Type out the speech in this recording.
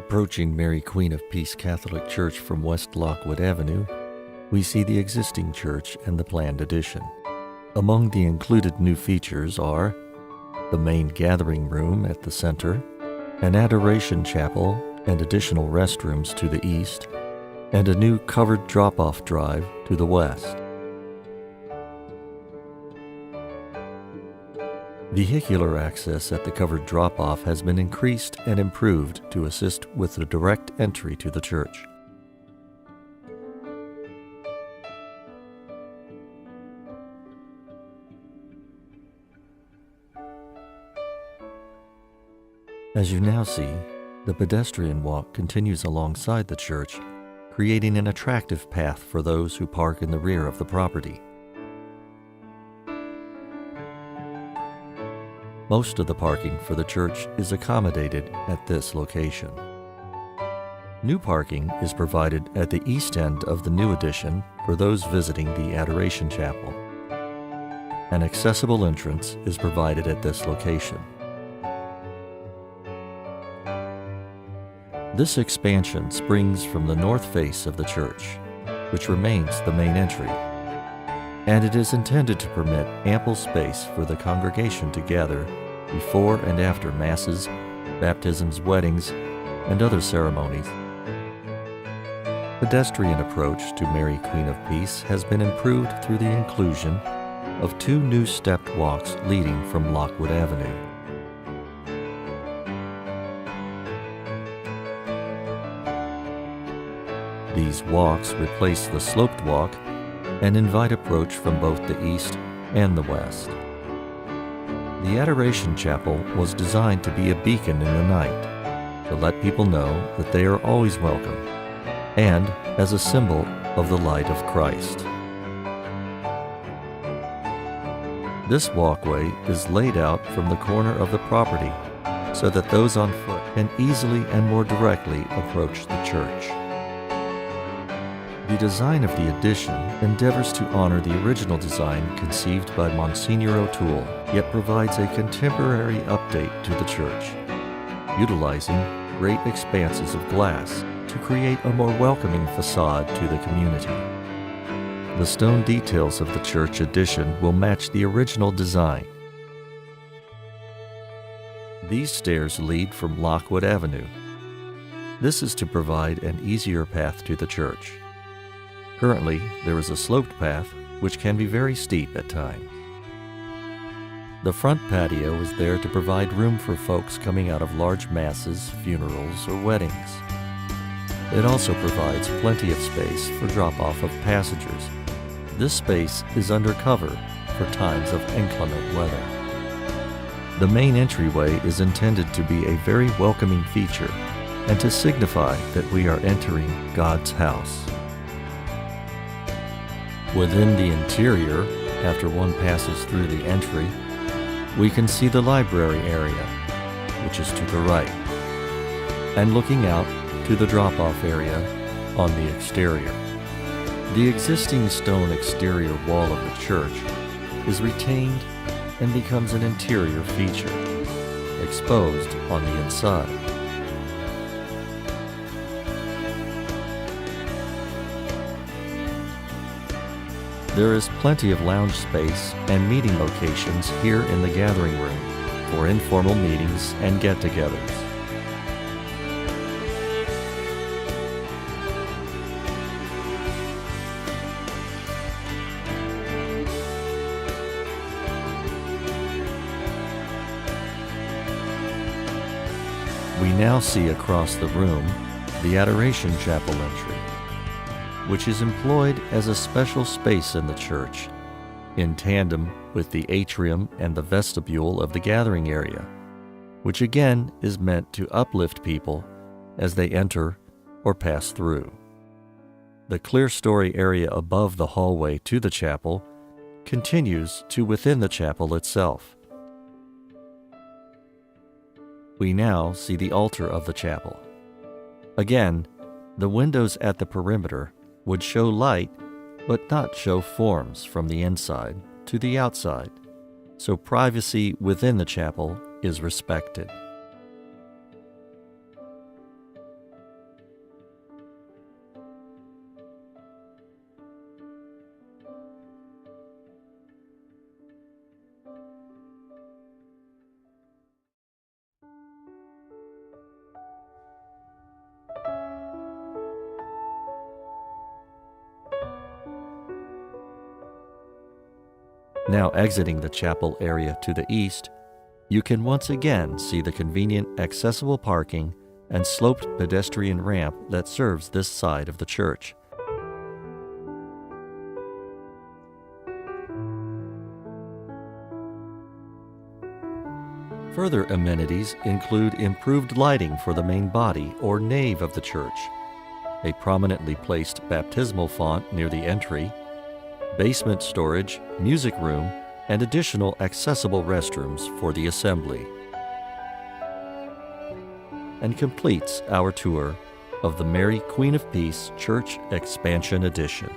Approaching Mary Queen of Peace Catholic Church from West Lockwood Avenue, we see the existing church and the planned addition. Among the included new features are the main gathering room at the center, an adoration chapel and additional restrooms to the east, and a new covered drop-off drive to the west. Vehicular access at the covered drop-off has been increased and improved to assist with the direct entry to the church. As you now see, the pedestrian walk continues alongside the church, creating an attractive path for those who park in the rear of the property. Most of the parking for the church is accommodated at this location. New parking is provided at the east end of the new addition for those visiting the Adoration Chapel. An accessible entrance is provided at this location. This expansion springs from the north face of the church, which remains the main entry, and it is intended to permit ample space for the congregation to gather before and after masses, baptisms, weddings, and other ceremonies. Pedestrian approach to Mary Queen of Peace has been improved through the inclusion of two new stepped walks leading from Lockwood Avenue. These walks replace the sloped walk and invite approach from both the east and the west. The Adoration Chapel was designed to be a beacon in the night, to let people know that they are always welcome, and as a symbol of the light of Christ. This walkway is laid out from the corner of the property so that those on foot can easily and more directly approach the church. The design of the addition endeavors to honor the original design conceived by Monsignor O'Toole, yet provides a contemporary update to the church, utilizing great expanses of glass to create a more welcoming facade to the community. The stone details of the church addition will match the original design. These stairs lead from Lockwood Avenue. This is to provide an easier path to the church. Currently, there is a sloped path which can be very steep at times. The front patio is there to provide room for folks coming out of large masses, funerals, or weddings. It also provides plenty of space for drop-off of passengers. This space is under cover for times of inclement weather. The main entryway is intended to be a very welcoming feature and to signify that we are entering God's house. Within the interior, after one passes through the entry, we can see the library area, which is to the right, and looking out to the drop-off area on the exterior. The existing stone exterior wall of the church is retained and becomes an interior feature, exposed on the inside. There is plenty of lounge space and meeting locations here in the gathering room for informal meetings and get-togethers. We now see across the room the Adoration Chapel entry, which is employed as a special space in the church, in tandem with the atrium and the vestibule of the gathering area, which again is meant to uplift people as they enter or pass through. The clerestory area above the hallway to the chapel continues to within the chapel itself. We now see the altar of the chapel. Again, the windows at the perimeter would show light but not show forms from the inside to the outside, so privacy within the chapel is respected. Now exiting the chapel area to the east, you can once again see the convenient accessible parking and sloped pedestrian ramp that serves this side of the church. Further amenities include improved lighting for the main body or nave of the church, a prominently placed baptismal font near the entry, basement storage, music room, and additional accessible restrooms for the assembly. And completes our tour of the Mary Queen of Peace Church Expansion Edition.